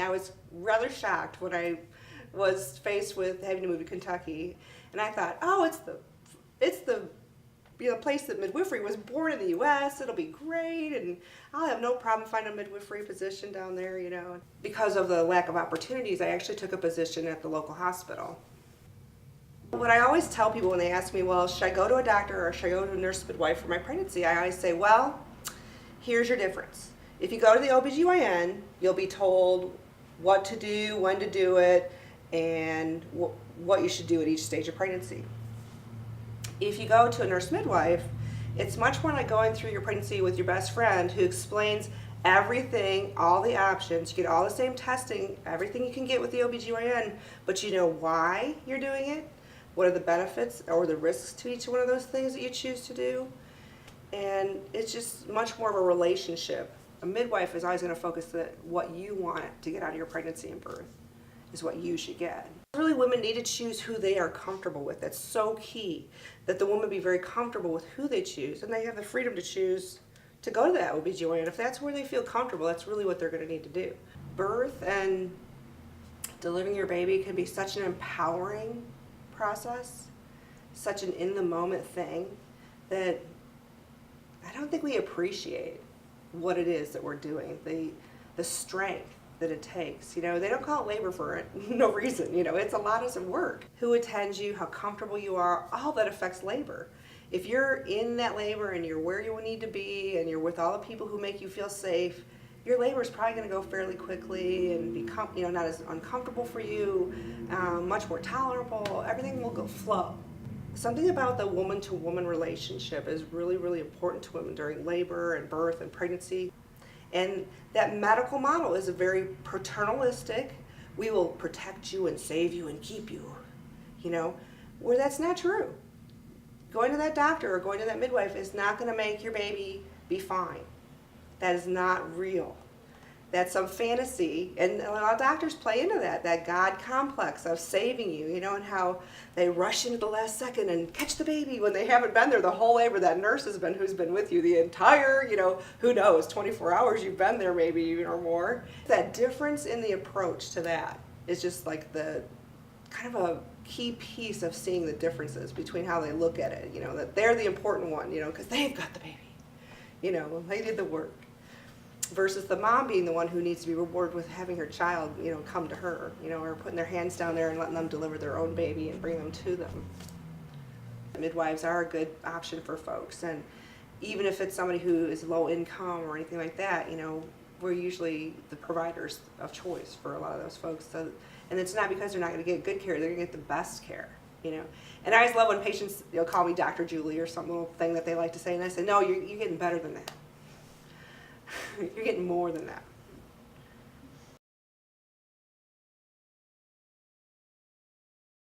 I was rather shocked when I was faced with having to move to Kentucky, and I thought, oh, it's the place that midwifery was born in the U.S. It'll be great, and I'll have no problem finding a midwifery position down there, Because of the lack of opportunities, I actually took a position at the local hospital. What I always tell people when they ask me, well, should I go to a doctor or should I go to a nurse midwife for my pregnancy? I always say, well, here's your difference. If you go to the OBGYN, you'll be told what to do, when to do it, and what you should do at each stage of pregnancy. If you go to a nurse midwife, it's much more like going through your pregnancy with your best friend who explains everything, all the options. You get all the same testing, everything you can get with the OBGYN, but you know why you're doing it, what are the benefits or the risks to each one of those things that you choose to do, and it's just much more of a relationship. A midwife is always going to focus on what you want to get out of your pregnancy and birth is what you should get. Really, women need to choose who they are comfortable with. That's so key, that the woman be very comfortable with who they choose, and they have the freedom to choose to go to that OBGYN. If that's where they feel comfortable, that's really what they're going to need to do. Birth and delivering your baby can be such an empowering process, such an in-the-moment thing, that I don't think we appreciate what it is that we're doing, the strength that it takes. They don't call it labor for no reason. It's a lot of work. Who attends you, how comfortable you are, all that affects labor. If you're in that labor and you're where you need to be and you're with all the people who make you feel safe, your labor is probably going to go fairly quickly and become, not as uncomfortable for you, much more tolerable. Everything will go flow. Something about the woman-to-woman relationship is really, really important to women during labor and birth and pregnancy. And that medical model is a very paternalistic, we will protect you and save you and keep you, where that's not true. Going to that doctor or going to that midwife is not going to make your baby be fine. That is not real. That's some fantasy, and a lot of doctors play into that God complex of saving you, and how they rush into the last second and catch the baby when they haven't been there the whole labor. That nurse who's been with you the entire, who knows, 24 hours you've been there maybe even or more. That difference in the approach to that is just like the kind of a key piece of seeing the differences between how they look at it, that they're the important one, because they've got the baby, they did the work. Versus the mom being the one who needs to be rewarded with having her child, come to her, or putting their hands down there and letting them deliver their own baby and bring them to them. Midwives are a good option for folks, and even if it's somebody who is low income or anything like that, we're usually the providers of choice for a lot of those folks. So, and it's not because they're not going to get good care; they're going to get the best care. And I always love when patients call me Dr. Julie or some little thing that they like to say, and I say, no, you're getting better than that. You're getting more than that.